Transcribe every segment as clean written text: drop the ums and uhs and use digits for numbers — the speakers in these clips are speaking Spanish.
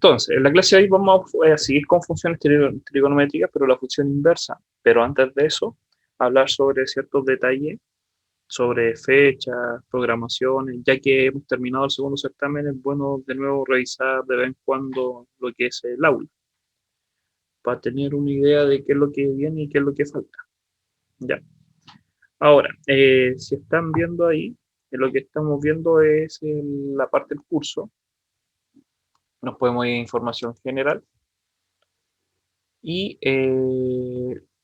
Entonces, en la clase de hoy vamos a seguir con funciones trigonométricas, pero la función inversa. Pero antes de eso, hablar sobre ciertos detalles, sobre fechas, programaciones, ya que hemos terminado el segundo certamen, es bueno de nuevo revisar de vez en cuando lo que es el aula, para tener una idea de qué es lo que viene y qué es lo que falta. Ya. Ahora, si están viendo ahí, lo que estamos viendo es la parte del curso. Nos podemos ir a información general. Y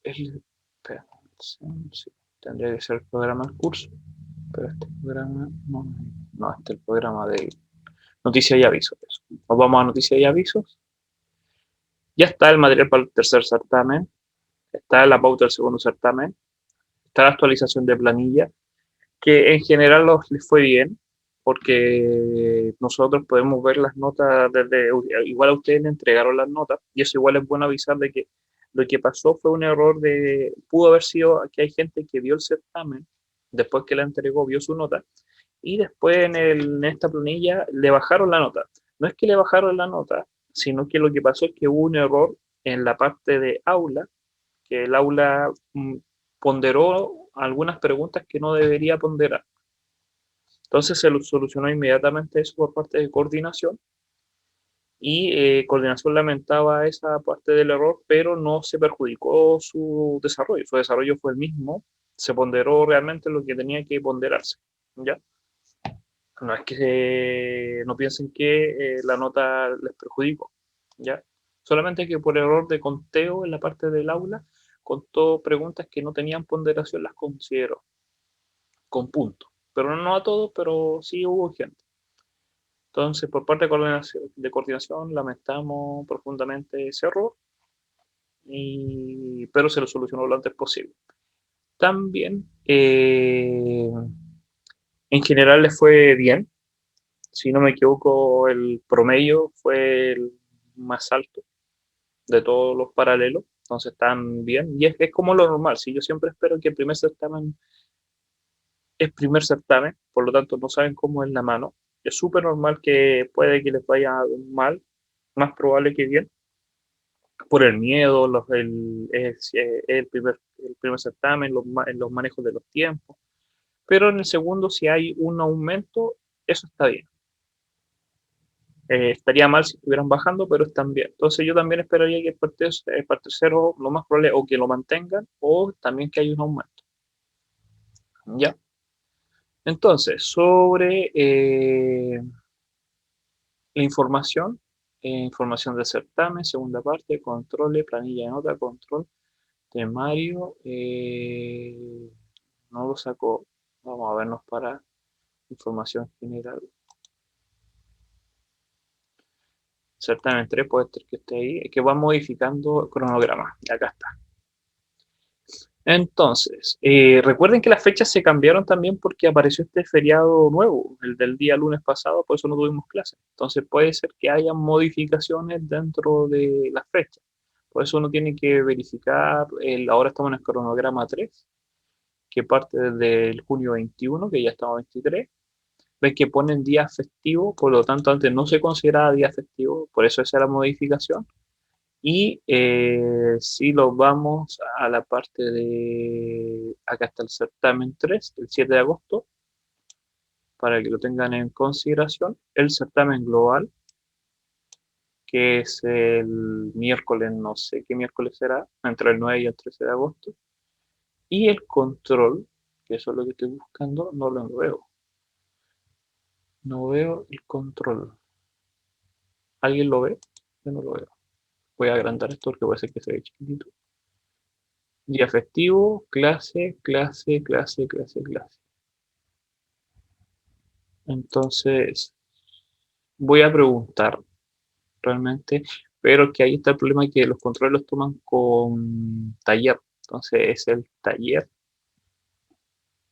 espera, sí, tendría que ser el programa del curso, pero este programa no, este es el programa de noticias y avisos. Nos vamos a noticias y avisos. Ya está el material para el tercer certamen, está la pauta del segundo certamen, está la actualización de planilla, que en general les fue bien, porque nosotros podemos ver las notas desde, igual a ustedes le entregaron las notas, y eso igual es bueno avisar de que lo que pasó fue un error pudo haber sido que hay gente que vio el certamen, después que la entregó, vio su nota, y después en esta planilla le bajaron la nota. No es que le bajaron la nota, sino que lo que pasó es que hubo un error en la parte de aula, que el aula ponderó algunas preguntas que no debería ponderar. Entonces se solucionó inmediatamente eso por parte de coordinación y coordinación lamentaba esa parte del error, pero no se perjudicó su desarrollo. Su desarrollo fue el mismo, se ponderó realmente lo que tenía que ponderarse. ¿Ya? No es que no piensen que la nota les perjudicó. ¿Ya? Solamente que por error de conteo en la parte del aula contó preguntas que no tenían ponderación, las consideró con punto. Pero no a todos, pero sí hubo gente. Entonces, por parte de coordinación lamentamos profundamente ese error, pero se lo solucionó lo antes posible. También, en general les fue bien. Si no me equivoco, el promedio fue el más alto de todos los paralelos. Entonces están bien. Y es como lo normal. Si yo siempre espero que el primer certamen es primer certamen, por lo tanto no saben cómo es la mano. Es súper normal que puede que les vaya mal, más probable que bien, por el miedo, el primer certamen, los manejos de los tiempos. Pero en el segundo, si hay un aumento, eso está bien. Estaría mal si estuvieran bajando, pero están bien. Entonces yo también esperaría que el tercero lo más probable o que lo mantengan o también que haya un aumento. ¿Ya? Entonces, sobre la información del certamen, segunda parte, controles, planilla de nota, control, temario, no lo sacó. Vamos a vernos para información general. Certamen 3 puede ser que esté ahí, que va modificando el cronograma. Y acá está. Entonces, recuerden que las fechas se cambiaron también porque apareció este feriado nuevo, el del día lunes pasado, por eso no tuvimos clase. Entonces puede ser que haya modificaciones dentro de las fechas. Por eso uno tiene que verificar, ahora estamos en el cronograma 3, que parte desde el junio 21, que ya estamos 23. Ven que ponen día festivo, por lo tanto antes no se consideraba día festivo, por eso esa es la modificación. Y si nos vamos a la parte de, acá está el certamen 3, el 7 de agosto, para que lo tengan en consideración. El certamen global, que es el miércoles, no sé qué miércoles será, entre el 9 y el 13 de agosto. Y el control, que eso es lo que estoy buscando, no lo veo. No veo el control. ¿Alguien lo ve? Yo no lo veo. Voy a agrandar esto porque puede ser que se ve chiquitito. Día festivo, clase, clase, clase, clase, clase. Entonces, voy a preguntar realmente, pero que ahí está el problema que los controles los toman con taller. Entonces, es el taller.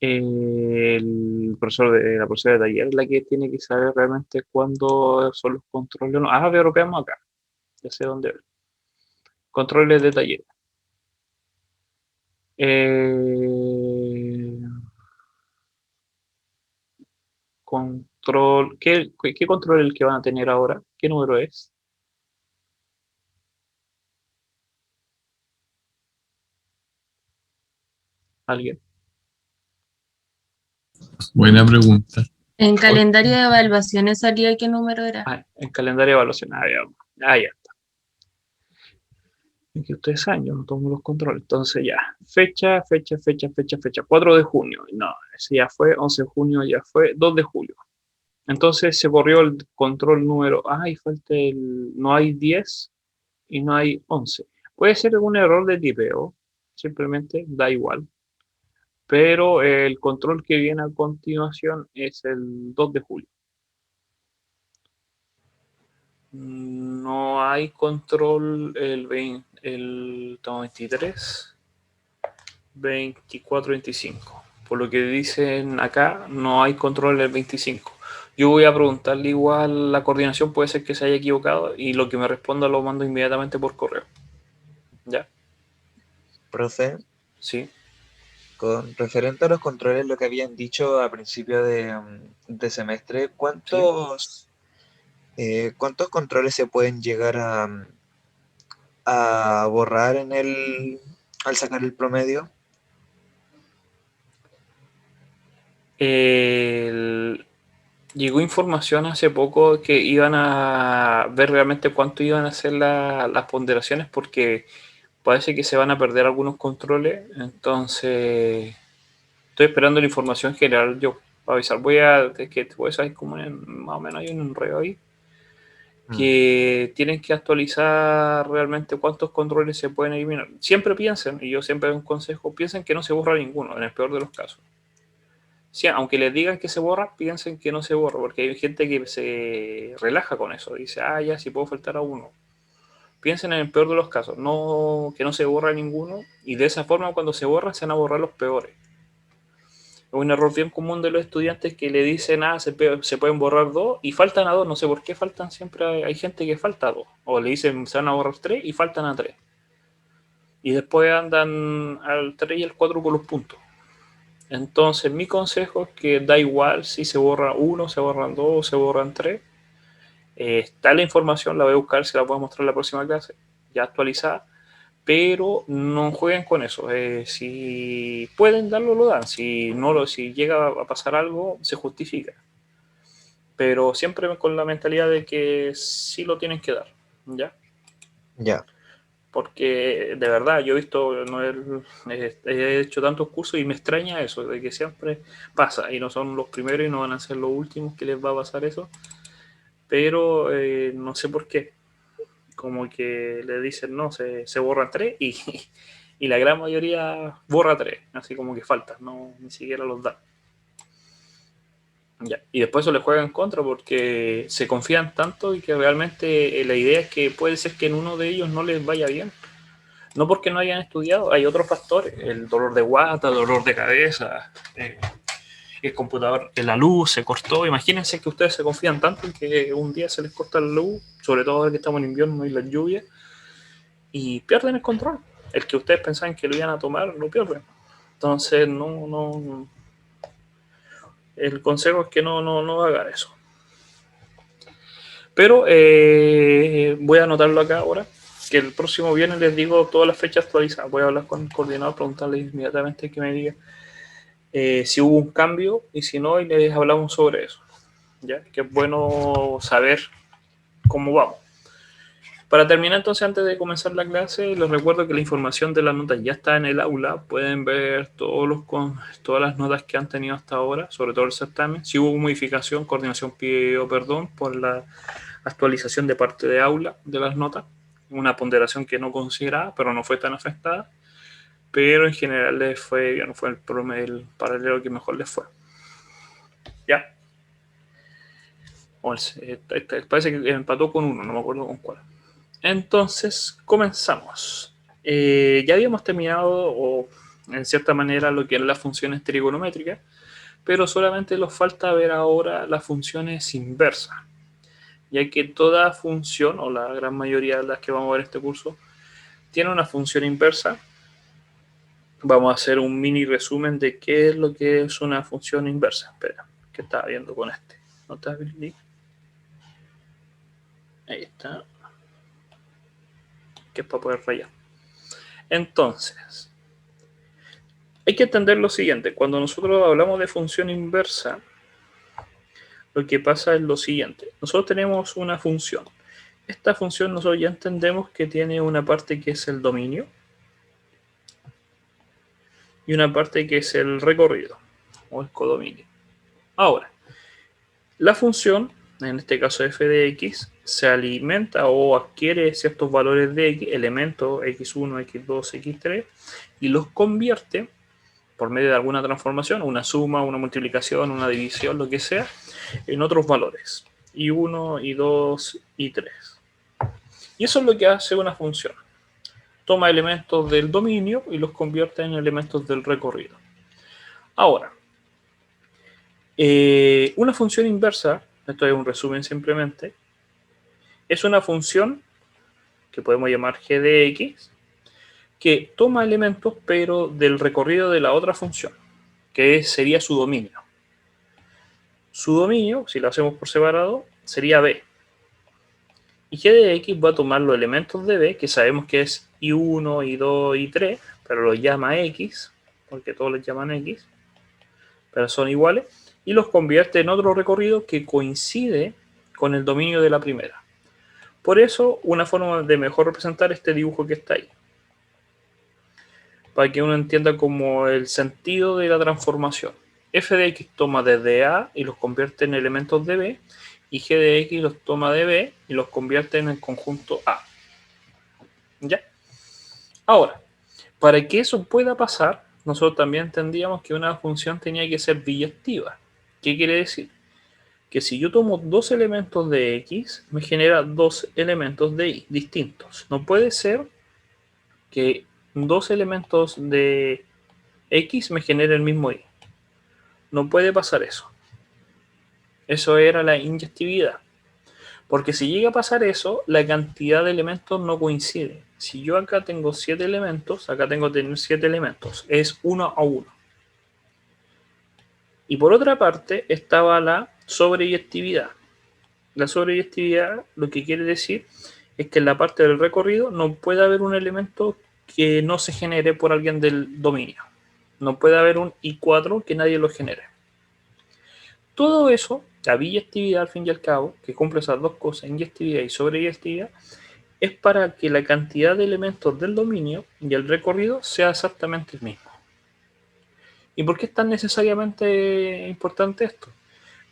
La profesora de taller es la que tiene que saber realmente cuándo son los controles. No. Ah, pero veamos acá. Ya sé dónde ver. Controles de taller. Eh, control. ¿Qué control es el que van a tener ahora? ¿Qué número es? ¿Alguien? Buena pregunta. En Hoy, calendario de evaluaciones salía qué número era. en calendario de evaluación. Ya. Es que ustedes saben, yo no tomo los controles. Entonces ya, fecha. 4 de junio. No, ese ya fue. 11 de junio ya fue. 2 de julio. Entonces se corrió el control número. Ay, falta el. No hay 10 y no hay 11. Puede ser un error de tipeo. Simplemente da igual. Pero el control que viene a continuación es el 2 de julio. No hay control el 23, 24, 25. Por lo que dicen acá, no hay control el 25. Yo voy a preguntarle igual la coordinación, puede ser que se haya equivocado y lo que me responda lo mando inmediatamente por correo. ¿Ya? Profe, Sí. con referente a los controles, lo que habían dicho a principio de semestre, Sí. ¿cuántos controles se pueden llegar a borrar al sacar el promedio? Llegó información hace poco que iban a ver realmente cuánto iban a ser las ponderaciones porque parece que se van a perder algunos controles. Entonces, estoy esperando la información general yo para avisar. Es que pues hay como más o menos hay un enredo ahí que tienen que actualizar realmente cuántos controles se pueden eliminar. Siempre piensen, y yo siempre doy un consejo, piensen que no se borra ninguno, en el peor de los casos. Sí, aunque les digan que se borra, piensen que no se borra, porque hay gente que se relaja con eso. Dice, ya, si puedo faltar a uno. Piensen en el peor de los casos, no que no se borra ninguno, y de esa forma cuando se borra se van a borrar los peores. Es un error bien común de los estudiantes que le dicen, se pueden borrar dos y faltan a dos. No sé por qué faltan siempre, hay gente que falta a dos. O le dicen, se van a borrar tres y faltan a tres. Y después andan al 3 y al 4 con los puntos. Entonces, mi consejo es que da igual si se borra uno, se borran dos o se borran tres. Está la información, la voy a buscar, se la voy a mostrar en la próxima clase, ya actualizada. Pero no jueguen con eso. Si pueden darlo, lo dan. Si llega a pasar algo, se justifica. Pero siempre con la mentalidad de que sí lo tienen que dar. ¿Ya? Ya. Porque de verdad yo he visto, no he hecho tantos cursos y me extraña eso, de que siempre pasa y no son los primeros y no van a ser los últimos que les va a pasar eso, pero no sé por qué, como que le dicen no, se borran tres y la gran mayoría borra tres, así como que faltan, no, ni siquiera los dan. Ya. Y después eso le juega en contra porque se confían tanto y que realmente la idea es que puede ser que en uno de ellos no les vaya bien. No porque no hayan estudiado, hay otros factores, el dolor de guata, el dolor de cabeza, el computador, la luz se cortó. Imagínense que ustedes se confían tanto en que un día se les corta la luz, sobre todo ahora que estamos en invierno y las lluvias, y pierden el control. El que ustedes pensaban que lo iban a tomar, lo pierden. Entonces, no, el consejo es que no hagan eso. Pero voy a anotarlo acá ahora, que el próximo viernes les digo todas las fechas actualizadas. Voy a hablar con el coordinador, preguntarle inmediatamente que me diga si hubo un cambio y si no, y les hablamos sobre eso. ¿Ya? Que es bueno saber cómo vamos. Para terminar entonces, antes de comenzar la clase, les recuerdo que la información de las notas ya está en el aula. Pueden ver todas las notas que han tenido hasta ahora, sobre todo el certamen. Si hubo modificación, coordinación pidió perdón por la actualización de parte de aula de las notas. Una ponderación que no consideraba, pero no fue tan afectada. Pero en general les fue bien, fue el paralelo que mejor les fue. ¿Ya? Parece que empató con uno, no me acuerdo con cuál. Entonces, comenzamos. Ya habíamos terminado, o en cierta manera, lo que eran las funciones trigonométricas, pero solamente nos falta ver ahora las funciones inversas, ya que toda función, o la gran mayoría de las que vamos a ver en este curso, tiene una función inversa. Vamos a hacer un mini resumen de qué es lo que es una función inversa. Espera, ¿qué estaba viendo con este? ¿No está bien? Ahí está. Que es para poder rayar. Entonces, Hay que entender lo siguiente. Cuando nosotros hablamos de función inversa, lo que pasa es lo siguiente. Nosotros tenemos una función. Esta función nosotros ya entendemos que tiene una parte que es el dominio y una parte que es el recorrido o el codominio. Ahora, la función, en este caso f de x, se alimenta o adquiere ciertos valores de x, elementos x1, x2, x3, y los convierte por medio de alguna transformación, una suma, una multiplicación, una división, lo que sea, en otros valores, y1, y2, y3. Y eso es lo que hace una función. Toma elementos del dominio y los convierte en elementos del recorrido. Ahora, una función inversa, esto es un resumen simplemente, es una función que podemos llamar g de x, que toma elementos pero del recorrido de la otra función, que sería su dominio. Su dominio, si lo hacemos por separado, sería b. Y g de x va a tomar los elementos de b, que sabemos que es i1, i2, i3, pero los llama x, porque todos les llaman x, pero son iguales, y los convierte en otro recorrido que coincide con el dominio de la primera. Por eso, una forma de mejor representar este dibujo que está ahí, para que uno entienda como el sentido de la transformación. F de x toma desde A y los convierte en elementos de B, y G de x los toma de B y los convierte en el conjunto A. ¿Ya? Ahora, para que eso pueda pasar, nosotros también entendíamos que una función tenía que ser biyectiva. ¿Qué quiere decir? Que si yo tomo dos elementos de x, me genera dos elementos de y distintos. No puede ser que dos elementos de x me genere el mismo y. No puede pasar eso. Eso era la inyectividad. Porque si llega a pasar eso, la cantidad de elementos no coincide. Si yo acá tengo 7 elementos, acá tengo que tener 7 elementos. Es 1 a 1. Y por otra parte estaba la sobreyectividad. La sobreyectividad lo que quiere decir es que en la parte del recorrido no puede haber un elemento que no se genere por alguien del dominio. No puede haber un I4 que nadie lo genere. Todo eso, la biyectividad al fin y al cabo, que cumple esas dos cosas, inyectividad y sobreyectividad, es para que la cantidad de elementos del dominio y el recorrido sea exactamente el mismo. ¿Y por qué es tan necesariamente importante esto?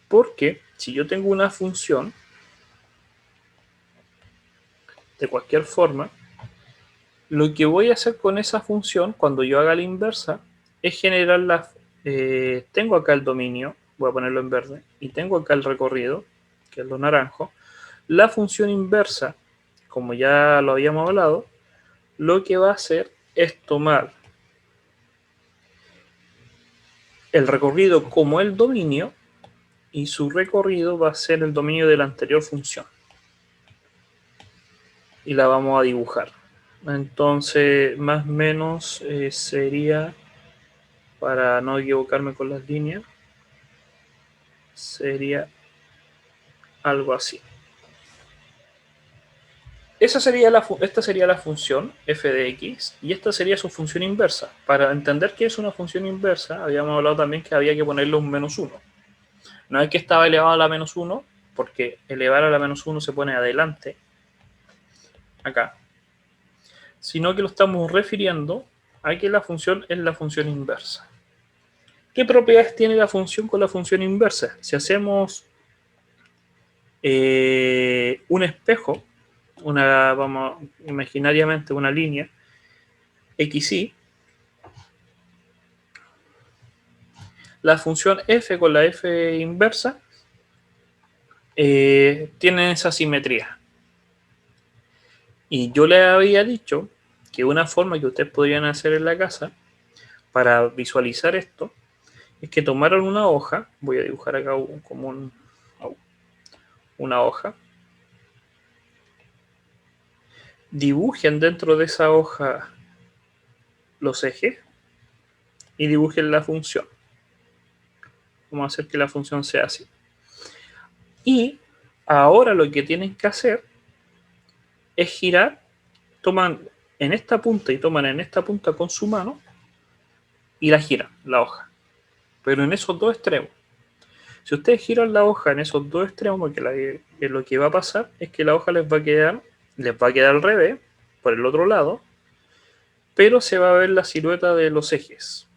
Porque si yo tengo una función, de cualquier forma, lo que voy a hacer con esa función, cuando yo haga la inversa, es generar la... tengo acá el dominio, voy a ponerlo en verde, y tengo acá el recorrido, que es lo naranjo. La función inversa, como ya lo habíamos hablado, lo que va a hacer es tomar el recorrido como el dominio, y su recorrido va a ser el dominio de la anterior función. Y la vamos a dibujar. Entonces, más o menos sería, para no equivocarme con las líneas, sería algo así. Esta sería la función f de x y esta sería su función inversa. Para entender qué es una función inversa, habíamos hablado también que había que ponerle un menos 1. No es que estaba elevado a la menos 1, porque elevar a la menos 1 se pone adelante, acá, sino que lo estamos refiriendo a que la función es la función inversa. ¿Qué propiedades tiene la función con la función inversa? Si hacemos un espejo, vamos imaginariamente una línea xy, la función f con la f inversa tienen esa simetría. Y yo le había dicho que una forma que ustedes podrían hacer en la casa para visualizar esto es que tomaran una hoja, voy a dibujar acá como una hoja, dibujen dentro de esa hoja los ejes y dibujen la función. Vamos a hacer que la función sea así. Y ahora lo que tienen que hacer es girar, toman en esta punta y toman en esta punta con su mano y la giran, la hoja. Pero en esos dos extremos. Si ustedes giran la hoja en esos dos extremos, porque lo que va a pasar es que la hoja les va a quedar al revés, por el otro lado, pero se va a ver la silueta de los ejes.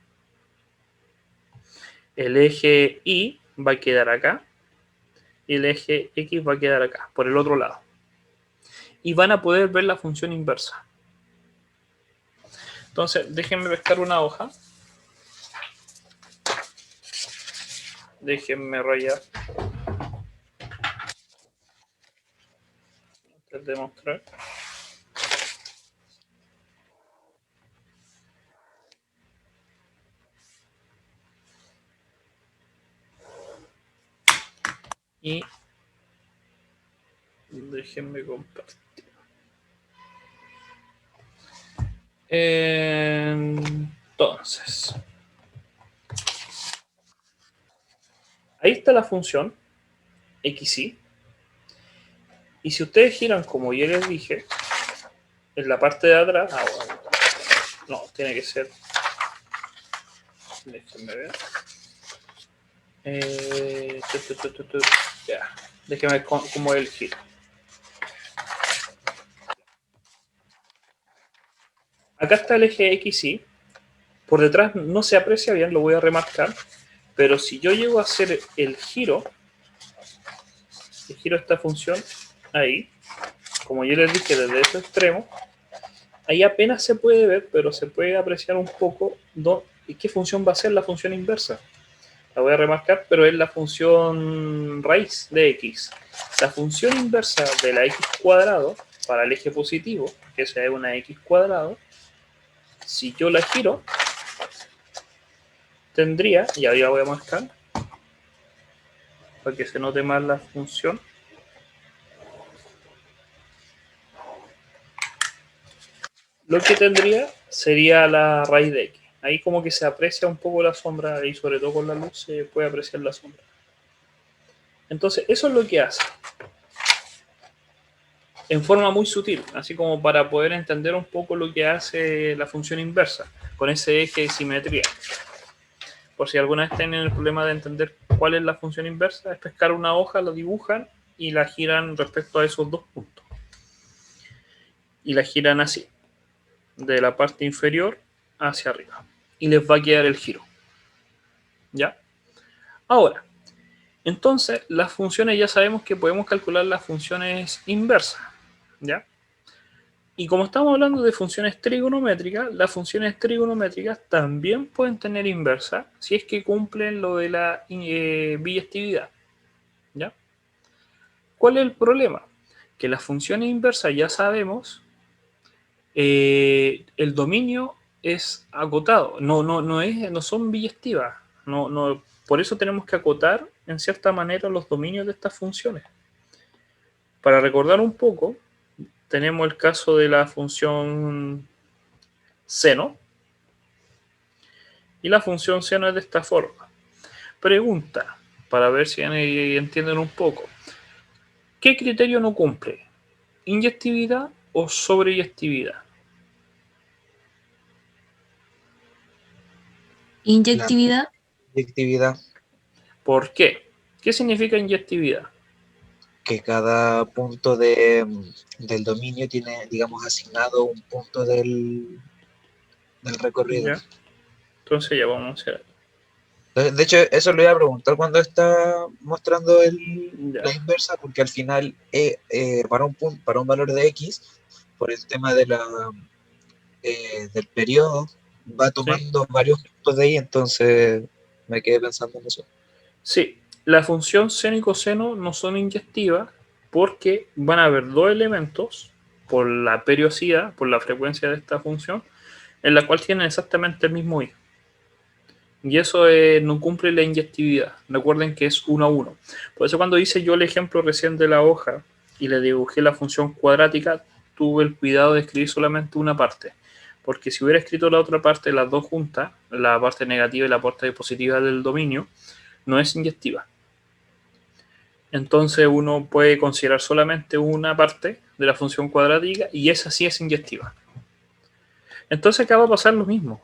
El eje Y va a quedar acá y el eje X va a quedar acá, por el otro lado. Y van a poder ver la función inversa. Entonces, déjenme pescar una hoja. Déjenme rayar. Antes de mostrar. Y déjenme compartir. Entonces, ahí está la función XY. Y si ustedes giran como yo les dije, en la parte de atrás, bueno, no, tiene que ser, déjenme ver, ya, déjenme ver cómo es el giro. Acá está el eje XY, por detrás no se aprecia bien, lo voy a remarcar, pero si yo llego a hacer el giro de esta función ahí, como yo les dije desde ese extremo, ahí apenas se puede ver, pero se puede apreciar un poco qué función va a ser la función inversa. La voy a remarcar, pero es la función raíz de x. La función inversa de la x cuadrado para el eje positivo, que esa es una x cuadrado, si yo la giro, tendría, y ahí la voy a marcar, para que se note más la función. Lo que tendría sería la raíz de x. Ahí como que se aprecia un poco la sombra, y sobre todo con la luz se puede apreciar la sombra. Entonces, eso es lo que hace. En forma muy sutil, así como para poder entender un poco lo que hace la función inversa, con ese eje de simetría. Por si alguna vez tienen el problema de entender cuál es la función inversa, es pescar una hoja, la dibujan y la giran respecto a esos dos puntos. Y la giran así, de la parte inferior hacia arriba. Y les va a quedar el giro. ¿Ya? Ahora, entonces, las funciones ya sabemos que podemos calcular las funciones inversas. ¿Ya? Y como estamos hablando de funciones trigonométricas, las funciones trigonométricas también pueden tener inversa si es que cumplen lo de la biyectividad. ¿Ya? ¿Cuál es el problema? Que las funciones inversas ya sabemos, el dominio es acotado, no son biyectivas. Por eso tenemos que acotar en cierta manera los dominios de estas funciones. Para recordar un poco, tenemos el caso de la función seno. Y la función seno es de esta forma. Pregunta, para ver si entienden un poco. ¿Qué criterio no cumple? ¿Inyectividad o sobreyectividad? Inyectividad. Inyectividad, ¿Por qué? ¿Qué significa inyectividad? que cada punto del dominio tiene, digamos, asignado un punto del recorrido. ¿Ya? Entonces ya vamos a hacer. De hecho, eso lo iba a preguntar cuando está mostrando Ya. la inversa, porque al final, para un valor de x, por el tema de del periodo, va tomando varios puntos de ahí, entonces me quedé pensando en eso. Sí, la función seno y coseno no son inyectivas porque van a haber dos elementos por la periodicidad, por la frecuencia de esta función, en la cual tienen exactamente el mismo i. Y eso no cumple la inyectividad. Recuerden que es 1 a 1. Por eso cuando hice yo el ejemplo recién de la hoja y le dibujé la función cuadrática, tuve el cuidado de escribir solamente una parte. Porque si hubiera escrito la otra parte, las dos juntas, la parte negativa y la parte positiva del dominio, no es inyectiva. Entonces uno puede considerar solamente una parte de la función cuadrática y esa sí es inyectiva. Entonces acá va a pasar lo mismo.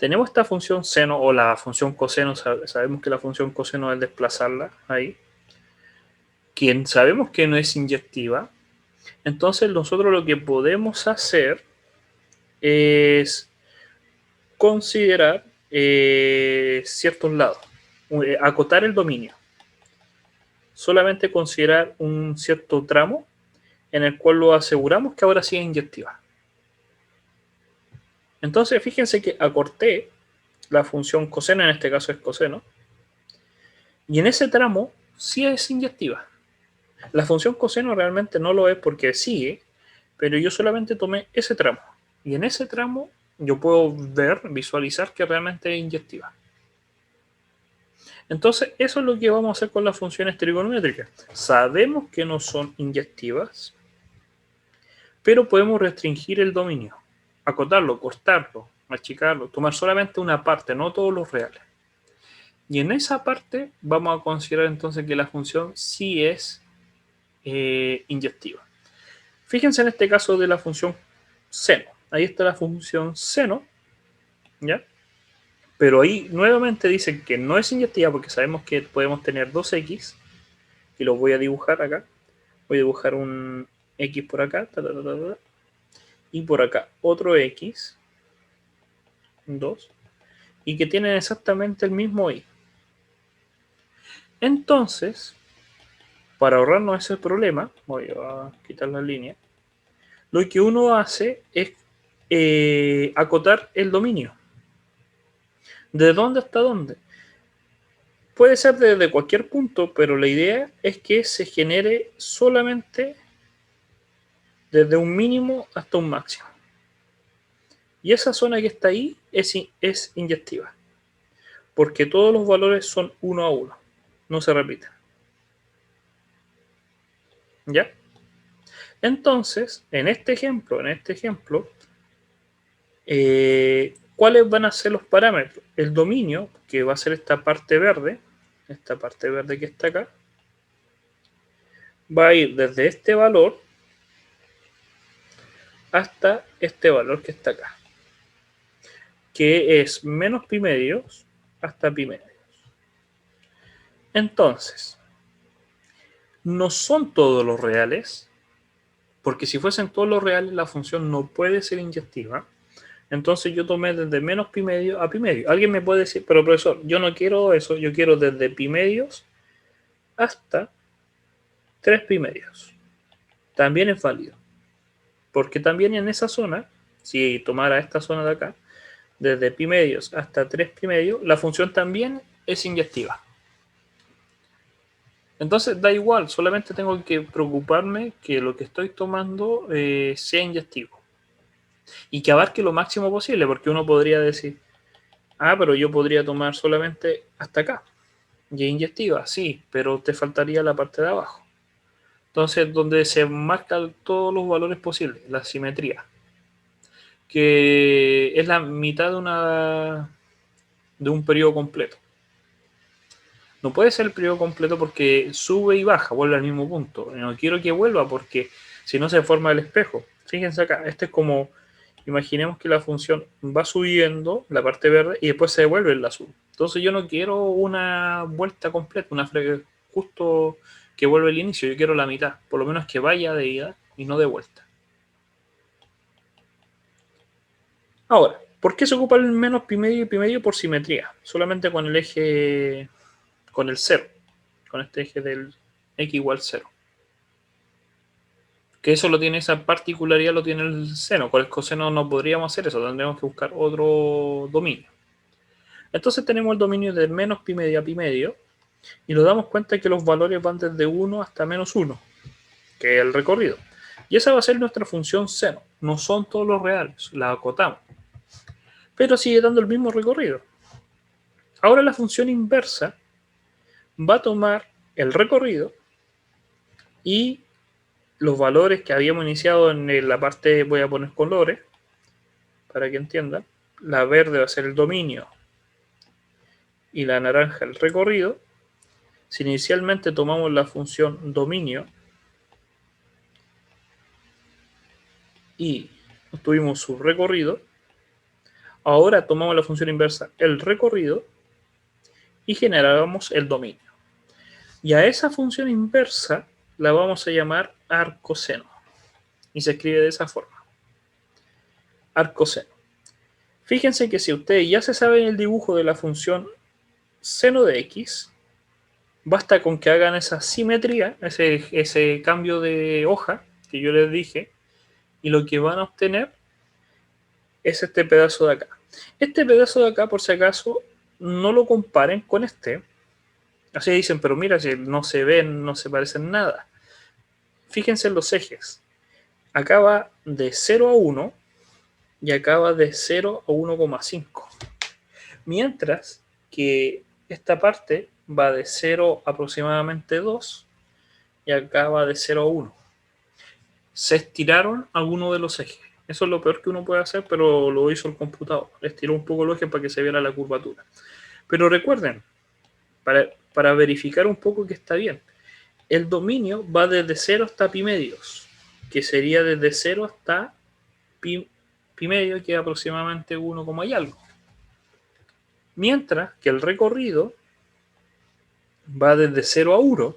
tenemos esta función seno o la función coseno, sabemos que la función coseno es desplazarla ahí, quien sabemos que no es inyectiva. Entonces nosotros lo que podemos hacer es considerar ciertos lados, acotar el dominio. Solamente considerar un cierto tramo en el cual lo aseguramos que ahora sí es inyectiva. Entonces fíjense que acorté la función coseno, en este caso es coseno, y en ese tramo sí es inyectiva. La función coseno realmente no lo es porque sigue, pero yo solamente tomé ese tramo. Y en ese tramo yo puedo visualizar que realmente es inyectiva. Entonces, eso es lo que vamos a hacer con las funciones trigonométricas. Sabemos que no son inyectivas, pero podemos restringir el dominio, acotarlo, cortarlo, achicarlo, tomar solamente una parte, no todos los reales. Y en esa parte vamos a considerar entonces que la función sí es inyectiva. Fíjense en este caso de la función seno. Ahí está la función seno, ¿ya? Pero ahí nuevamente dicen que no es inyectiva porque sabemos que podemos tener 2x, y los voy a dibujar acá. Voy a dibujar un x por acá, y por acá otro x, 2, y que tienen exactamente el mismo y. Entonces, para ahorrarnos ese problema, voy a quitar la línea, lo que uno hace es acotar el dominio. ¿De dónde hasta dónde? Puede ser desde cualquier punto, pero la idea es que se genere solamente desde un mínimo hasta un máximo. Y esa zona que está ahí es inyectiva, porque todos los valores son 1 a 1, no se repiten. ¿Ya? Entonces, en este ejemplo, ¿cuáles van a ser los parámetros? El dominio, que va a ser esta parte verde que está acá, va a ir desde este valor hasta este valor que está acá, que es menos pi medios hasta pi medios. Entonces, no son todos los reales, porque si fuesen todos los reales, la función no puede ser inyectiva. Entonces yo tomé desde menos pi medio a pi medio. Alguien me puede decir, pero profesor, yo no quiero eso, yo quiero desde pi medios hasta 3 pi medios. También es válido, porque también en esa zona, si tomara esta zona de acá, desde pi medios hasta 3 pi medios, la función también es inyectiva. Entonces da igual, solamente tengo que preocuparme que lo que estoy tomando sea inyectivo y que abarque lo máximo posible, porque uno podría decir, pero yo podría tomar solamente hasta acá. Y es inyectiva, sí, pero te faltaría la parte de abajo. Entonces, donde se marcan todos los valores posibles, la simetría, que es la mitad de un periodo completo. No puede ser el periodo completo porque sube y baja, vuelve al mismo punto. No quiero que vuelva porque si no se forma el espejo. Fíjense acá, este es como, imaginemos que la función va subiendo, la parte verde, y después se devuelve el azul. Entonces yo no quiero una vuelta completa, justo que vuelve el inicio, yo quiero la mitad, por lo menos que vaya de ida y no de vuelta. Ahora, ¿por qué se ocupa el menos pi medio y pi medio? Por simetría, solamente con el eje, con el 0, con este eje del x igual 0. Que eso lo tiene, esa particularidad lo tiene el seno. Con el coseno no podríamos hacer eso, tendríamos que buscar otro dominio. Entonces tenemos el dominio de menos pi medio a pi medio y nos damos cuenta que los valores van desde 1 hasta menos 1, que es el recorrido. Y esa va a ser nuestra función seno. No son todos los reales, la acotamos. Pero sigue dando el mismo recorrido. Ahora la función inversa va a tomar el recorrido y los valores que habíamos iniciado en la parte, voy a poner colores para que entiendan. La verde va a ser el dominio y la naranja el recorrido. Si inicialmente tomamos la función dominio y tuvimos su recorrido, Ahora tomamos la función inversa, el recorrido, y generamos el dominio. Y a esa función inversa la vamos a llamar arcoseno. Y se escribe de esa forma. Arcoseno. Fíjense que si ustedes ya se saben el dibujo de la función seno de x, basta con que hagan esa simetría, ese cambio de hoja que yo les dije, y lo que van a obtener es este pedazo de acá. Este pedazo de acá, por si acaso, no lo comparen con este. Así dicen, pero mira, si no se ven, no se parecen nada. Fíjense en los ejes. Acá va de 0 a 1 y acá va de 0 a 1,5. Mientras que esta parte va de 0 a aproximadamente 2 y acá va de 0 a 1. Se estiraron algunos de los ejes. Eso es lo peor que uno puede hacer, pero lo hizo el computador. Estiró un poco el eje para que se viera la curvatura. Pero recuerden, para verificar un poco que está bien, el dominio va desde 0 hasta pi medios, que sería desde 0 hasta pi medio, que es aproximadamente 1, y algo. Mientras que el recorrido va desde 0 a 1,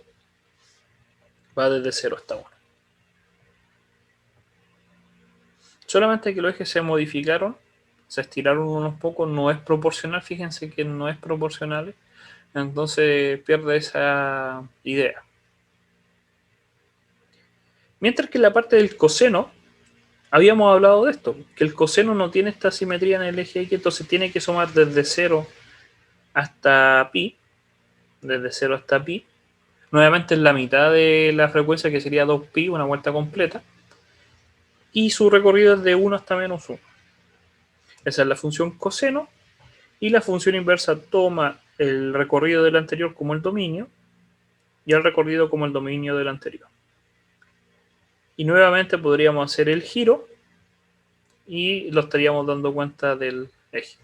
va desde 0 hasta 1. Solamente que los ejes se modificaron, se estiraron unos pocos, no es proporcional, fíjense que no es proporcional, entonces pierde esa idea. Mientras que en la parte del coseno, habíamos hablado de esto, que el coseno no tiene esta simetría en el eje X, entonces tiene que sumar desde 0 hasta pi, desde 0 hasta pi, nuevamente en la mitad de la frecuencia, que sería 2pi, una vuelta completa, y su recorrido es de 1 hasta menos 1. Esa es la función coseno, y la función inversa toma el recorrido del anterior como el dominio, y el recorrido como el dominio del anterior. Y nuevamente podríamos hacer el giro, y lo estaríamos dando cuenta del eje.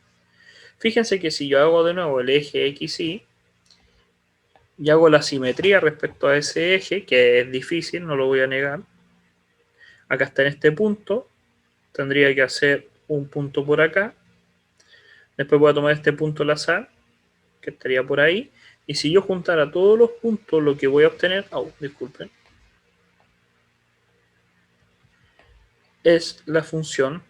Fíjense que si yo hago de nuevo el eje XY, y hago la simetría respecto a ese eje, que es difícil, no lo voy a negar. Acá está en este punto, tendría que hacer un punto por acá. Después voy a tomar este punto al azar, que estaría por ahí. Y si yo juntara todos los puntos, lo que voy a obtener, disculpen, es la función.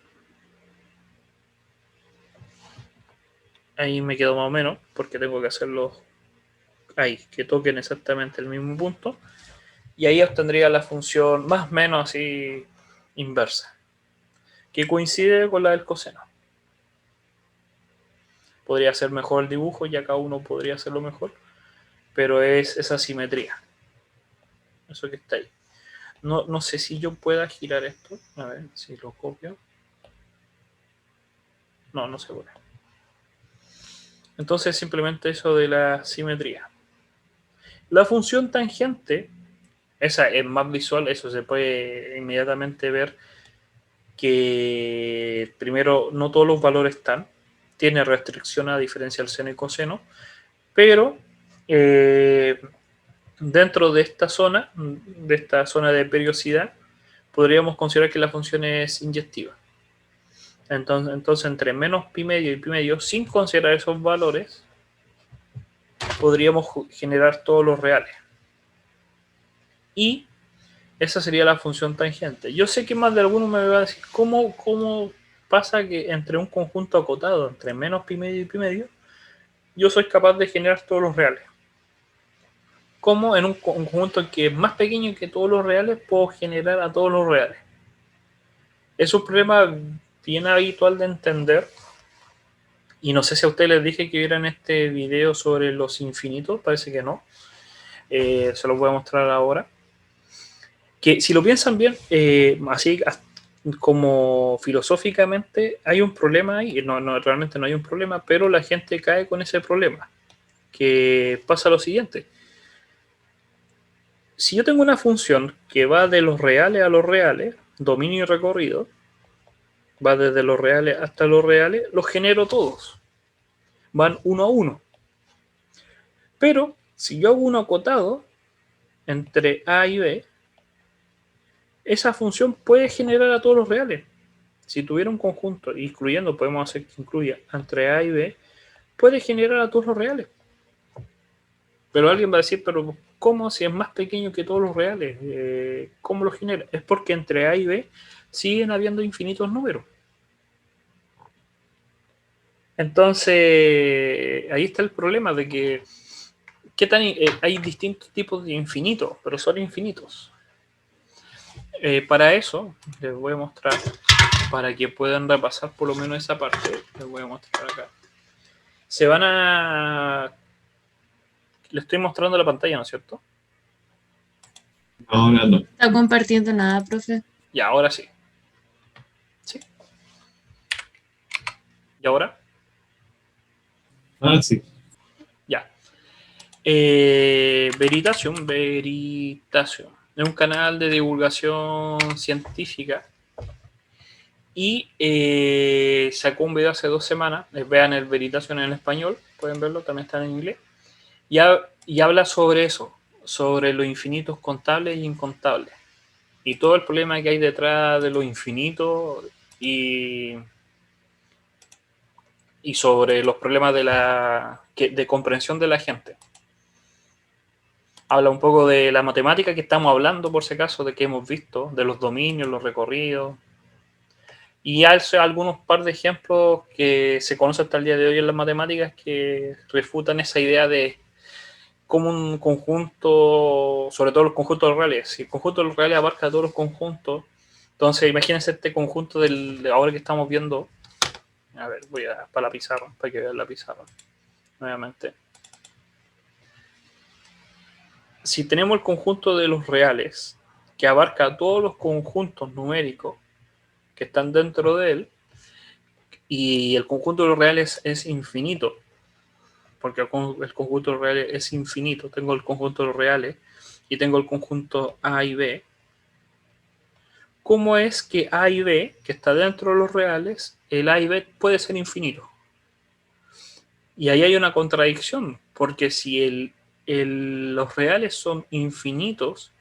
Ahí me quedo más o menos, porque tengo que hacerlo ahí, que toquen exactamente el mismo punto. Y ahí obtendría la función más o menos así inversa, que coincide con la del coseno. Podría ser mejor el dibujo, ya cada uno podría hacerlo mejor, pero es esa simetría. Eso que está ahí. No sé si yo pueda girar esto. A ver si lo copio. No se puede. Entonces simplemente eso de la simetría. La función tangente, esa es más visual, eso se puede inmediatamente ver que primero no todos los valores están, tiene restricción a diferencia del seno y coseno, pero dentro de esta zona de periodicidad, podríamos considerar que la función es inyectiva. Entonces entre menos pi medio y pi medio, sin considerar esos valores, podríamos generar todos los reales. Y esa sería la función tangente. Yo sé que más de alguno me va a decir, ¿cómo pasa que entre un conjunto acotado, entre menos pi medio y pi medio, yo soy capaz de generar todos los reales? ¿Cómo en un conjunto que es más pequeño que todos los reales puedo generar a todos los reales? Es un problema bien habitual de entender. Y no sé si a ustedes les dije que vieran este video sobre los infinitos, parece que no. Se los voy a mostrar ahora. Que si lo piensan bien, así como filosóficamente, hay un problema ahí. Realmente no hay un problema, pero la gente cae con ese problema. Que pasa lo siguiente. Si yo tengo una función que va de los reales a los reales, dominio y recorrido, va desde los reales hasta los reales, los genero todos. Van uno a uno. Pero si yo hago uno acotado entre A y B, esa función puede generar a todos los reales. Si tuviera un conjunto, incluyendo, podemos hacer que incluya entre A y B, puede generar a todos los reales. Pero alguien va a decir, pero ¿cómo si es más pequeño que todos los reales? ¿Cómo lo genera? Es porque entre A y B siguen habiendo infinitos números. Entonces, ahí está el problema de que hay distintos tipos de infinitos, pero son infinitos. Para eso, les voy a mostrar, para que puedan repasar por lo menos esa parte, les voy a mostrar acá. Le estoy mostrando la pantalla, ¿no es cierto? No, ahora no. Está compartiendo nada, profe. Y ahora sí. ¿Sí? ¿Y ahora? Ah, sí. Ya. Veritasium es un canal de divulgación científica y sacó un video hace 2 semanas. Vean el Veritasium en español, pueden verlo, también está en inglés. Y habla sobre eso, sobre los infinitos contables e incontables. Y todo el problema que hay detrás de lo infinito y sobre los problemas de comprensión de la gente. Habla un poco de la matemática que estamos hablando, por si acaso, de que hemos visto, de los dominios, los recorridos. Y hace algunos par de ejemplos que se conocen hasta el día de hoy en las matemáticas que refutan esa idea de cómo un conjunto, sobre todo los conjuntos reales, si el conjunto de los reales abarca todos los conjuntos, entonces imagínense este conjunto de ahora que estamos viendo. A ver, voy a para la pizarra, para que vean la pizarra nuevamente. Si tenemos el conjunto de los reales, que abarca todos los conjuntos numéricos que están dentro de él, y el conjunto de los reales es infinito, porque el conjunto de los reales es infinito. Tengo el conjunto de los reales y tengo el conjunto A y B. ¿Cómo es que A y B, que está dentro de los reales, el A y B puede ser infinito? Y ahí hay una contradicción, porque si los reales son infinitos,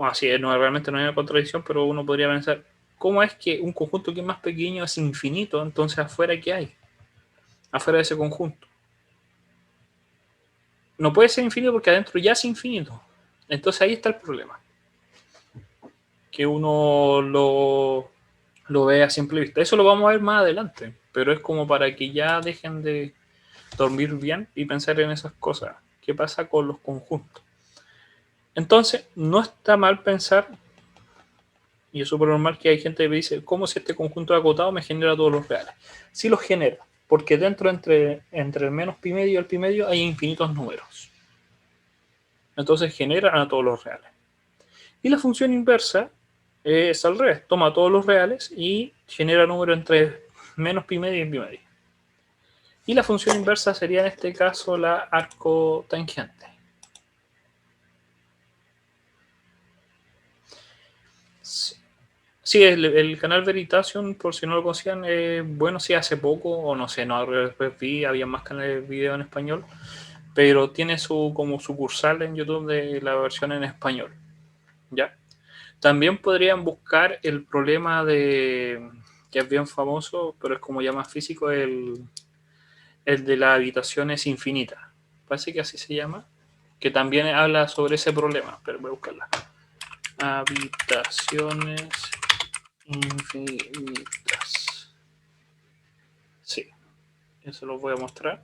así no, realmente no hay una contradicción, pero uno podría pensar, ¿cómo es que un conjunto que es más pequeño es infinito? Entonces, ¿afuera qué hay? Afuera de ese conjunto. No puede ser infinito porque adentro ya es infinito. Entonces ahí está el problema. Que uno lo ve a simple vista. Eso lo vamos a ver más adelante, pero es como para que ya dejen de dormir bien y pensar en esas cosas. ¿Qué pasa con los conjuntos? Entonces, no está mal pensar, y es súper normal que hay gente que dice, ¿cómo si este conjunto es acotado me genera todos los reales? Sí los genera, porque dentro entre el menos pi medio y el pi medio hay infinitos números. Entonces generan a todos los reales. Y la función inversa es al revés, toma todos los reales y genera números entre menos pi medio y pi medio. Y la función inversa sería en este caso la arcotangente. Sí, el canal Veritasium, por si no lo conocían, bueno, sí, hace poco, o no sé, no vi, había más canales de video en español, pero tiene como sucursal en YouTube de la versión en español. ¿Ya? También podrían buscar el problema que es bien famoso, pero es como ya más físico, el de las habitaciones infinitas. Parece que así se llama, que también habla sobre ese problema, pero voy a buscarla. Habitaciones infinitas. Sí, eso lo voy a mostrar.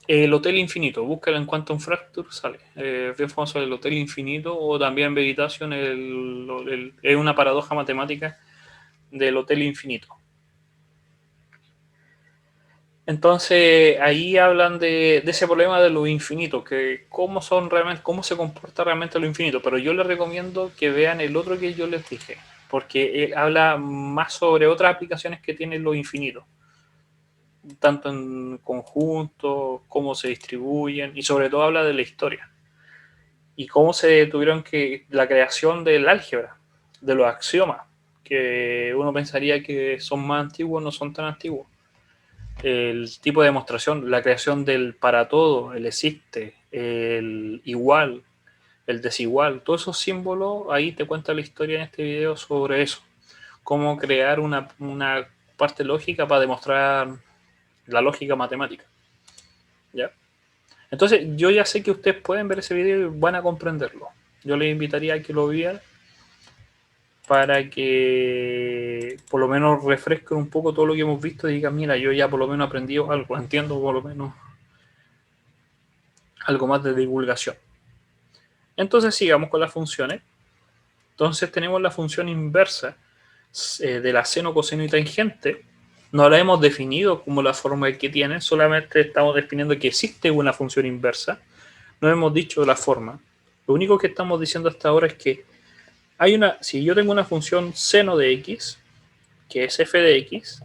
El Hotel Infinito, búscalo en Quantum Fracture, sale. Bien famoso el Hotel Infinito, o también Veritasium, es una paradoja matemática del Hotel Infinito. Entonces ahí hablan de ese problema de lo infinito, que cómo se comporta realmente lo infinito, pero yo les recomiendo que vean el otro que yo les dije, porque habla más sobre otras aplicaciones que tienen lo infinito, tanto en conjunto, cómo se distribuyen, y sobre todo habla de la historia, y cómo se tuvieron la creación del álgebra, de los axiomas, que uno pensaría que son más antiguos, no son tan antiguos. El tipo de demostración, la creación del para todo, el existe, el igual, el desigual, todos esos símbolos, ahí te cuenta la historia en este video sobre eso. Cómo crear una parte lógica para demostrar la lógica matemática. ¿Ya? Entonces, yo ya sé que ustedes pueden ver ese video y van a comprenderlo. Yo les invitaría a que lo vieran para que por lo menos refresquen un poco todo lo que hemos visto y digan, mira, yo ya por lo menos aprendí algo, entiendo por lo menos algo más de divulgación. Entonces sigamos con las funciones. Entonces tenemos la función inversa de la seno, coseno y tangente. No la hemos definido como la forma que tiene, solamente estamos definiendo que existe una función inversa. No hemos dicho la forma. Lo único que estamos diciendo hasta ahora es que hay si yo tengo una función seno de x, que es f de x,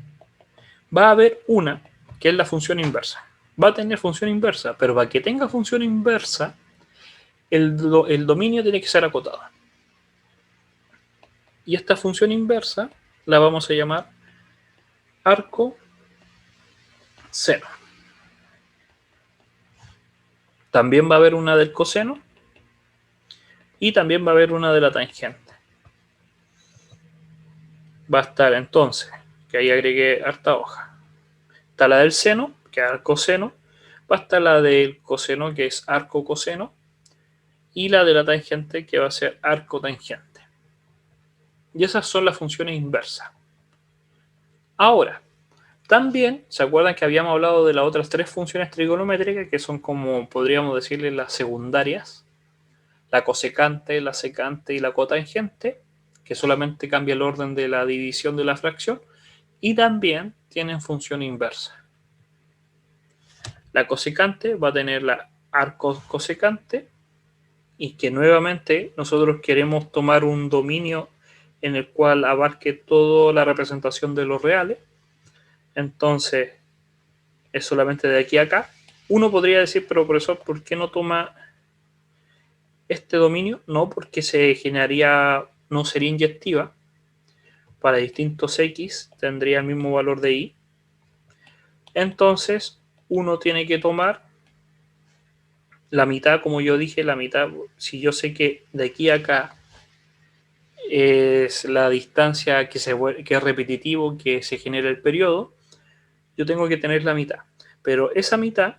va a haber una que es la función inversa. Va a tener función inversa, pero para que tenga función inversa, el dominio tiene que ser acotado. Y esta función inversa la vamos a llamar arco seno. También va a haber una del coseno y también va a haber una de la tangente. Va a estar entonces, que ahí agregué harta hoja. Está la del seno, que es arco seno. Va a estar la del coseno, que es arco coseno. Y la de la tangente, que va a ser arco tangente. Y esas son las funciones inversas. Ahora, también, ¿se acuerdan que habíamos hablado de las otras tres funciones trigonométricas que son como, podríamos decirle, las secundarias? La cosecante, la secante y la cotangente, que solamente cambia el orden de la división de la fracción, y también tienen función inversa. La cosecante va a tener la arco cosecante, y que nuevamente nosotros queremos tomar un dominio en el cual abarque toda la representación de los reales. Entonces, es solamente de aquí a acá. Uno podría decir, pero profesor, ¿por qué no toma este dominio? No, porque no sería inyectiva. Para distintos x tendría el mismo valor de y. Entonces, uno tiene que tomar la mitad, como yo dije, la mitad. Si yo sé que de aquí a acá es la distancia que es repetitivo, que se genera el periodo, yo tengo que tener la mitad. Pero esa mitad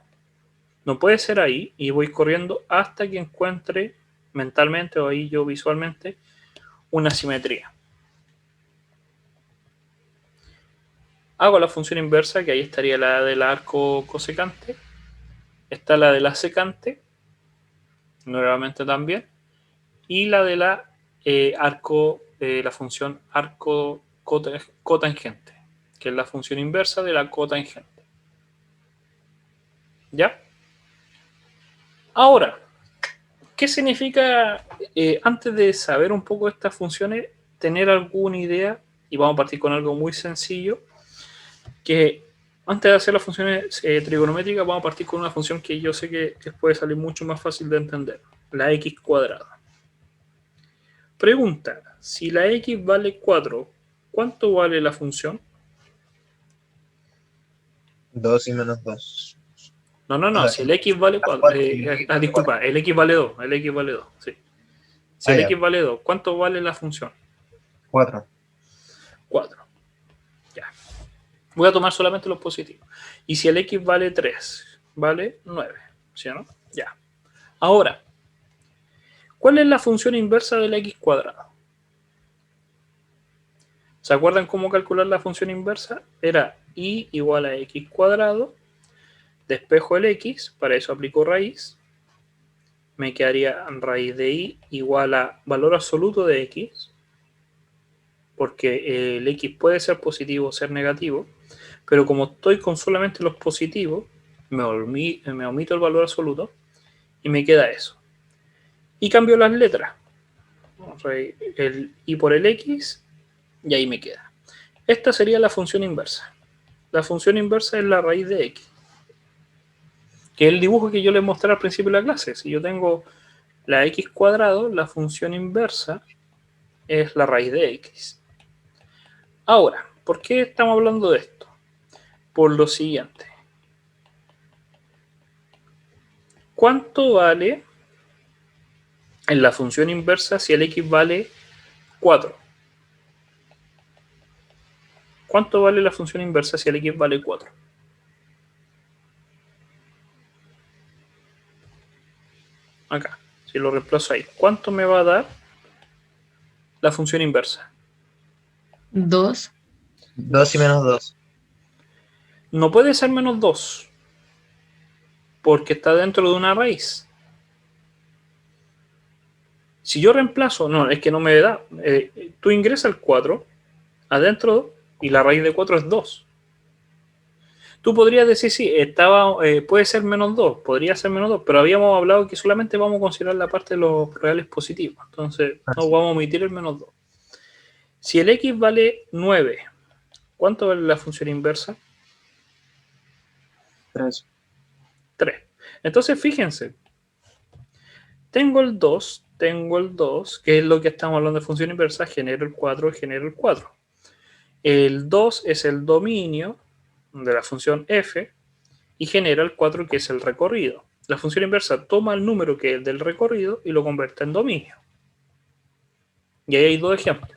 no puede ser ahí y voy corriendo hasta que encuentre mentalmente o ahí yo visualmente una simetría. Hago la función inversa, que ahí estaría la del arco cosecante. Está la de la secante, nuevamente también. Y la de la la función arco cotangente, que es la función inversa de la cotangente. ¿Ya? Ahora, ¿qué significa, antes de saber un poco estas funciones, tener alguna idea? Y vamos a partir con algo muy sencillo, que antes de hacer las funciones trigonométricas, vamos a partir con una función que yo sé que puede salir mucho más fácil de entender, la x cuadrada. Pregunta, si la x vale 4, ¿cuánto vale la función? 2 y menos 2. No, si el x vale 4, disculpa, el x vale 2, sí. Si el x vale 2, ¿cuánto vale la función? 4. 4. Ya. Voy a tomar solamente los positivos. Y si el x vale 3, vale 9, ¿sí o no? Ya. Ahora, ¿cuál es la función inversa de la x cuadrada? ¿Se acuerdan cómo calcular la función inversa? Era y igual a x cuadrado, despejo el x, para eso aplico raíz, me quedaría raíz de y igual a valor absoluto de x, porque el x puede ser positivo o ser negativo, pero como estoy con solamente los positivos, me omito el valor absoluto y me queda eso. Y cambio las letras, el y por el x, y ahí me queda. Esta sería la función inversa. La función inversa es la raíz de x, que es el dibujo que yo les mostré al principio de la clase. Si yo tengo la x cuadrado, la función inversa es la raíz de x. Ahora, ¿por qué estamos hablando de esto? Por lo siguiente. ¿Cuánto vale en la función inversa si el x vale 4. ¿Cuánto vale la función inversa si el x vale 4? Acá, si lo reemplazo ahí, ¿cuánto me va a dar la función inversa? 2. 2 y menos 2. No puede ser menos 2, porque está dentro de una raíz. Si yo reemplazo, no, es que no me da. Tú ingresas el 4 adentro y la raíz de 4 es 2. Tú podrías decir, sí, puede ser menos 2, podría ser menos 2, pero habíamos hablado que solamente vamos a considerar la parte de los reales positivos. Entonces, no vamos a omitir el menos 2. Si el x vale 9, ¿cuánto vale la función inversa? 3. 3. Entonces, fíjense, tengo el 2, que es lo que estamos hablando de función inversa, genero el 4, genero el 4. El 2 es el dominio de la función f y genera el 4, que es el recorrido. La función inversa toma el número que es el del recorrido y lo convierte en dominio. Y ahí hay dos ejemplos.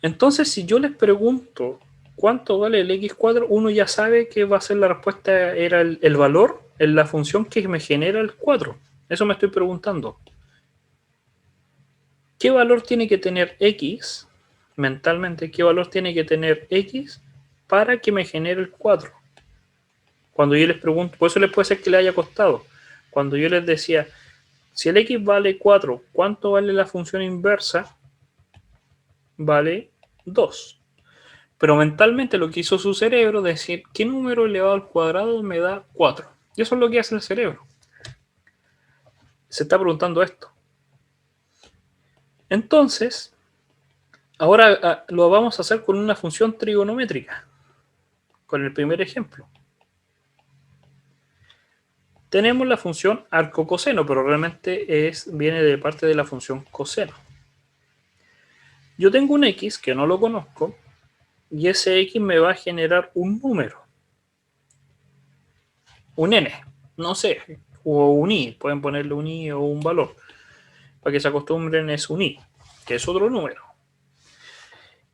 Entonces, si yo les pregunto cuánto vale el x cuadro, uno ya sabe que va a ser la respuesta, era el valor en la función que me genera el 4. Eso me estoy preguntando. ¿Qué valor tiene que tener x, mentalmente, qué valor tiene que tener x para que me genere el 4? Cuando yo les pregunto, por eso les puede ser que le haya costado. Cuando yo les decía, si el x vale 4, ¿cuánto vale la función inversa? Vale 2. Pero mentalmente lo que hizo su cerebro es decir, ¿qué número elevado al cuadrado me da 4? Y eso es lo que hace el cerebro. Se está preguntando esto. Entonces, ahora lo vamos a hacer con una función trigonométrica. Con el primer ejemplo. Tenemos la función arco-coseno, pero realmente viene de parte de la función coseno. Yo tengo un x que no lo conozco y ese x me va a generar un número. Un n, no sé, o un i, pueden ponerle un i o un valor. Para que se acostumbren es un i, que es otro número.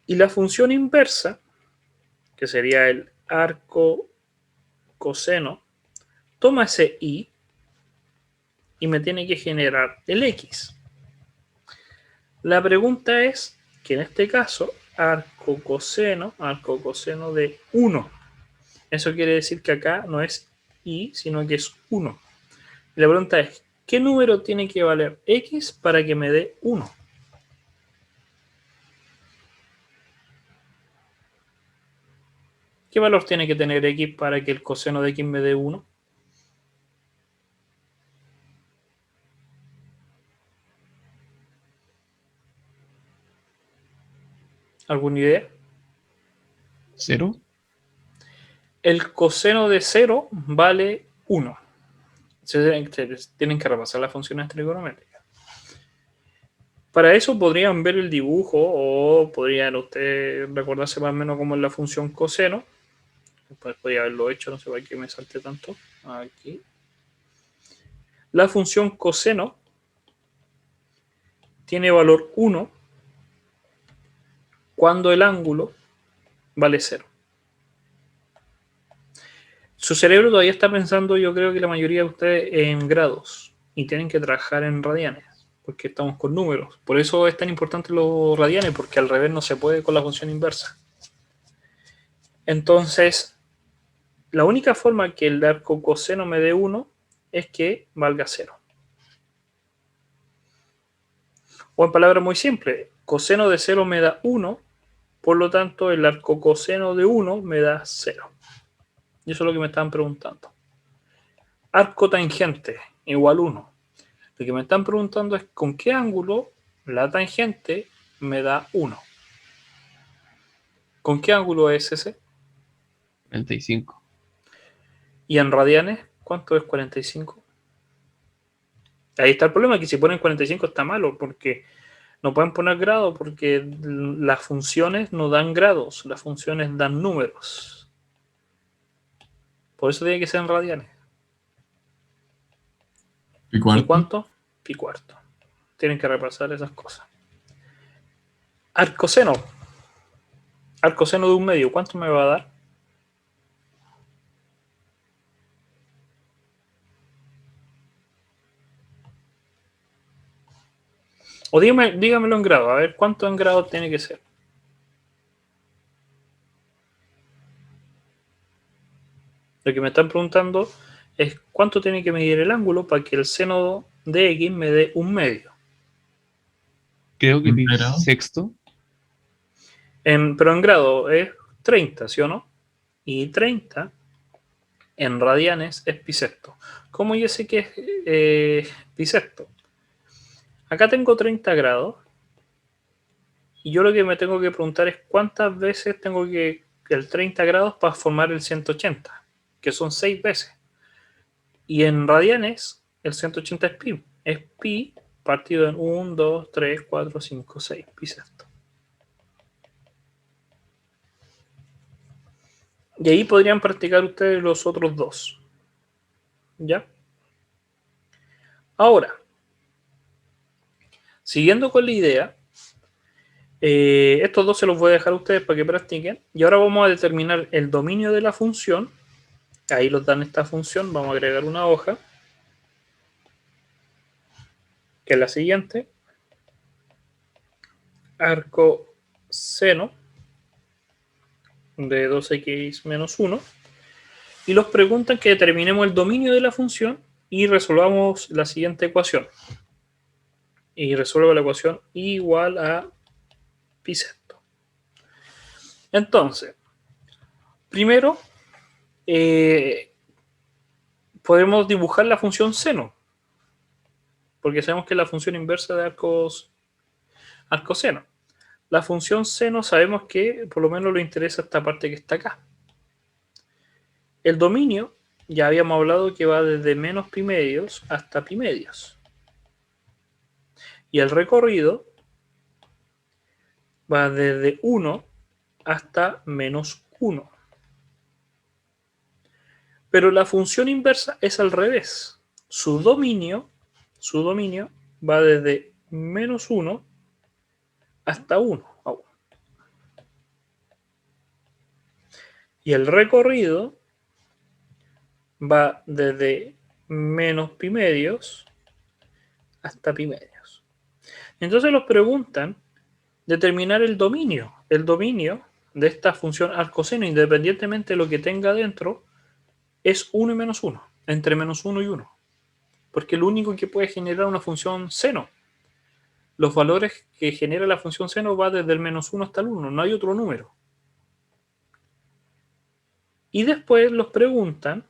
Y la función inversa, que sería el arco coseno, toma ese i y me tiene que generar el x. La pregunta es que en este caso, arco coseno de 1. Eso quiere decir que acá no es i, sino que es 1. Y la pregunta es, ¿qué número tiene que valer x para que me dé 1? ¿Qué valor tiene que tener x para que el coseno de x me dé 1? ¿Alguna idea? 0. El coseno de 0 vale 1. Tienen que repasar las funciones trigonométricas. Para eso podrían ver el dibujo o podrían ustedes recordarse más o menos cómo es la función coseno. Después podría haberlo hecho, no sé por qué me salté tanto. Aquí. La función coseno tiene valor 1 cuando el ángulo vale 0. Su cerebro todavía está pensando, yo creo que la mayoría de ustedes, en grados y tienen que trabajar en radianes porque estamos con números. Por eso es tan importante los radianes, porque al revés no se puede con la función inversa. Entonces, la única forma que el arco coseno me dé 1 es que valga 0. O en palabras muy simples, coseno de 0 me da 1, por lo tanto el arco coseno de 1 me da 0. Y eso es lo que me estaban preguntando. Arco tangente igual 1. Lo que me están preguntando es con qué ángulo la tangente me da 1. ¿Con qué ángulo es ese? 45. ¿Y en radianes cuánto es 45? Ahí está el problema, que si ponen 45 está malo, porque no pueden poner grados, porque las funciones no dan grados, las funciones dan números. Por eso tiene que ser en radianes. ¿Y ¿Y cuarto? cuánto? Pi cuarto. tienen que repasar esas cosas. Arcoseno. Arcoseno de un medio, ¿cuánto me va a dar? O dígamelo en grado, a ver cuánto en grado tiene que ser. Lo que me están preguntando es cuánto tiene que medir el ángulo para que el seno de X me dé un medio. Creo que pi Pero- sexto. Pero en grado es 30, ¿sí o no? Y 30 en radianes es pi sexto. ¿Cómo yo sé que es pi sexto? Acá tengo 30 grados. Y yo lo que me tengo que preguntar es cuántas veces tengo que el 30 grados para formar el 180, que son 6 veces. Y en radianes, el 180 es pi. Es pi partido en 1, 2, 3, 4, 5, 6. Pi sexto. Y ahí podrían practicar ustedes los otros dos. ¿Ya? Ahora, siguiendo con la idea, estos dos se los voy a dejar a ustedes para que practiquen. Y ahora vamos a determinar el dominio de la función. Ahí los dan esta función. Vamos a agregar una hoja, que es la siguiente. Arcoseno de 2x menos 1. Y los preguntan que determinemos el dominio de la función y resolvamos la siguiente ecuación. Y resuelvo la ecuación igual a pi sexto. Entonces, primero podemos dibujar la función seno, porque sabemos que es la función inversa de arcoseno. La función seno sabemos que por lo menos le interesa esta parte que está acá. El dominio, ya habíamos hablado que va desde menos pi medios hasta pi medios. Y el recorrido va desde 1 hasta menos 1. Pero la función inversa es al revés. Su dominio va desde menos 1 hasta 1. Y el recorrido va desde menos pi medios hasta pi medios. Entonces nos preguntan determinar el dominio. El dominio de esta función arcoseno, independientemente de lo que tenga dentro, es 1 y menos 1, entre menos 1 y 1. Porque lo único que puede generar una función seno. Los valores que genera la función seno va desde el menos 1 hasta el 1, no hay otro número. Y después los preguntan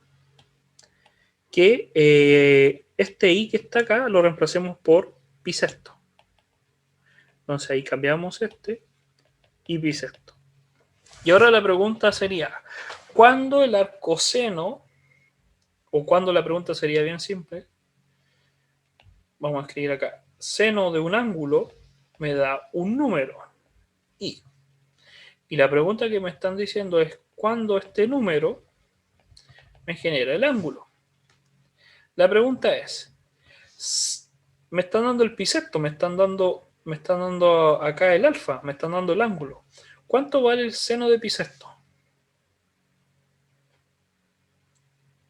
que este i que está acá lo reemplacemos por pi sexto. Entonces ahí cambiamos este y pi sexto. Y ahora la pregunta sería, ¿cuándo el arcoseno, o cuándo la pregunta sería bien simple? Vamos a escribir acá, seno de un ángulo me da un número, i. Y la pregunta que me están diciendo es, ¿cuándo este número me genera el ángulo? La pregunta es, me están dando el pi sexto, me están dando acá el alfa, me están dando el ángulo. ¿Cuánto vale el seno de pi sexto?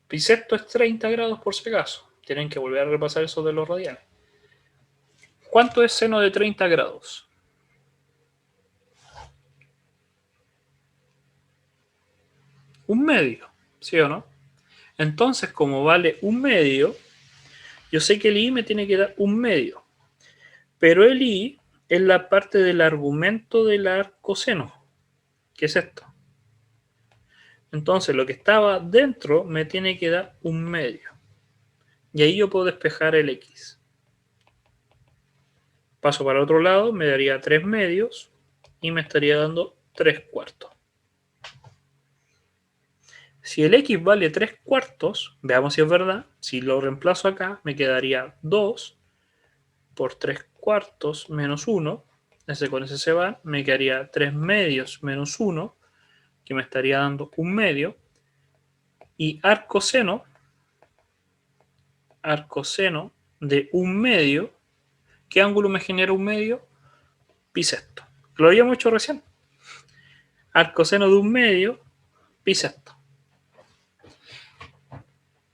Pi sexto es 30 grados por si acaso. Tienen que volver a repasar eso de los radianes. ¿Cuánto es seno de 30 grados? Un medio, ¿sí o no? Entonces, como vale un medio, yo sé que el i me tiene que dar un medio. Pero el i es la parte del argumento del arcoseno, que es esto. Entonces, lo que estaba dentro me tiene que dar un medio. Y ahí yo puedo despejar el x. Paso para el otro lado, me daría 3 medios y me estaría dando 3 cuartos. Si el x vale 3 cuartos, veamos si es verdad. Si lo reemplazo acá, me quedaría 2 por 3 cuartos menos 1. Ese con ese se va. Me quedaría 3 medios menos 1, que me estaría dando un medio. Y arcoseno de un medio ¿Qué ángulo me genera un medio? Bisecto. Lo habíamos hecho recién. Al coseno de un medio, bisecto.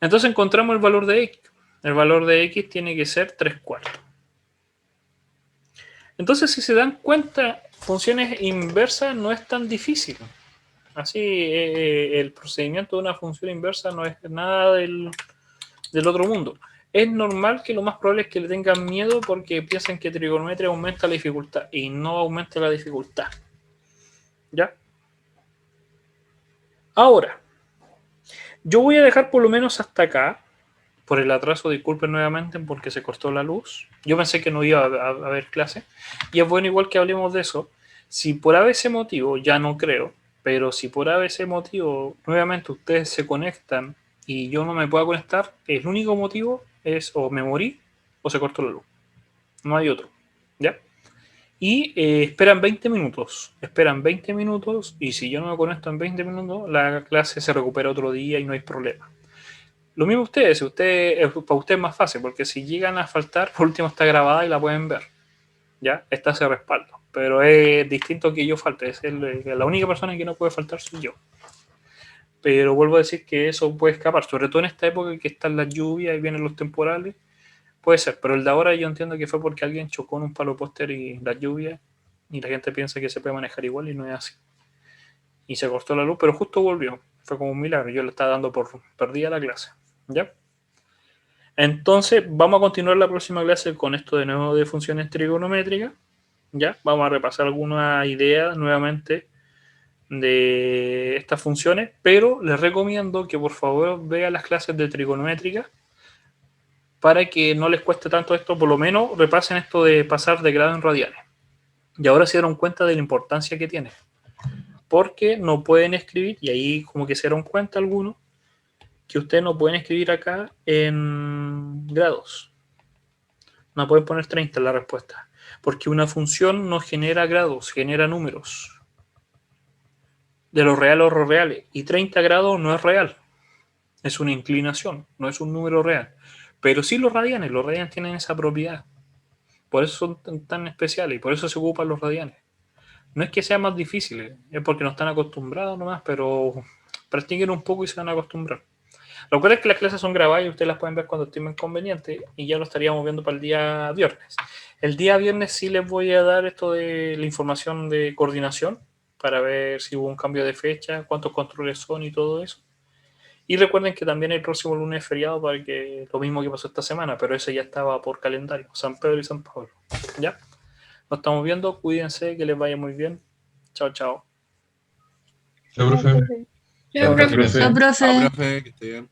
Entonces encontramos el valor de x. El valor de x tiene que ser 3/4. Entonces, si se dan cuenta, funciones inversas no es tan difícil. Así, el procedimiento de una función inversa no es nada del otro mundo. Es normal que lo más probable es que le tengan miedo porque piensan que trigonometría aumenta la dificultad y no aumenta la dificultad. ¿Ya? Ahora, yo voy a dejar por lo menos hasta acá. Por el atraso, disculpen nuevamente porque se cortó la luz. Yo pensé que no iba a haber clase. Y es bueno igual que hablemos de eso. Si por ABC motivo, ya no creo, pero si por ABC motivo nuevamente ustedes se conectan y yo no me puedo conectar, el único motivo es o me morí o se cortó la luz. No hay otro. ¿Ya? Y esperan 20 minutos. Esperan 20 minutos y si yo no me conecto en 20 minutos, la clase se recupera otro día y no hay problema. Lo mismo ustedes, para ustedes es más fácil, porque si llegan a faltar, por último está grabada y la pueden ver. ¿Ya? Está ese respaldo. Pero es distinto que yo falte. La única persona que no puede faltar soy yo. Pero vuelvo a decir que eso puede escapar, sobre todo en esta época que están las lluvias y vienen los temporales. Puede ser, pero el de ahora yo entiendo que fue porque alguien chocó en un palo póster y las lluvias y la gente piensa que se puede manejar igual y no es así. Y se cortó la luz, pero justo volvió. Fue como un milagro. Yo le estaba dando por perdida la clase. ¿Ya? Entonces, vamos a continuar la próxima clase con esto de nuevo de funciones trigonométricas. ¿Ya? Vamos a repasar algunas ideas nuevamente de estas funciones, pero les recomiendo que por favor vean las clases de trigonométrica para que no les cueste tanto esto, por lo menos repasen esto de pasar de grado en radianes. Y ahora se dieron cuenta de la importancia que tiene, porque no pueden escribir, y ahí como que se dieron cuenta algunos, que ustedes no pueden escribir acá en grados. No pueden poner 30 en la respuesta, porque una función no genera grados, genera números. De lo real a lo reales. Y 30 grados no es real. Es una inclinación, no es un número real. Pero sí los radianes tienen esa propiedad. Por eso son tan especiales y por eso se ocupan los radianes. No es que sean más difíciles, es porque no están acostumbrados nomás, pero practiquen un poco y se van a acostumbrar. Recuerden que las clases son grabadas y ustedes las pueden ver cuando estimen conveniente y ya lo estaríamos viendo para el día viernes. El día viernes sí les voy a dar esto de la información de coordinación para ver si hubo un cambio de fecha, cuántos controles son y todo eso. Y recuerden que también el próximo lunes es feriado para que lo mismo que pasó esta semana, pero ese ya estaba por calendario, San Pedro y San Pablo. ¿Ya? Nos estamos viendo, cuídense, que les vaya muy bien. Chao, chao. Chao, profe. Chao, profe. Chao, profe, que esté bien.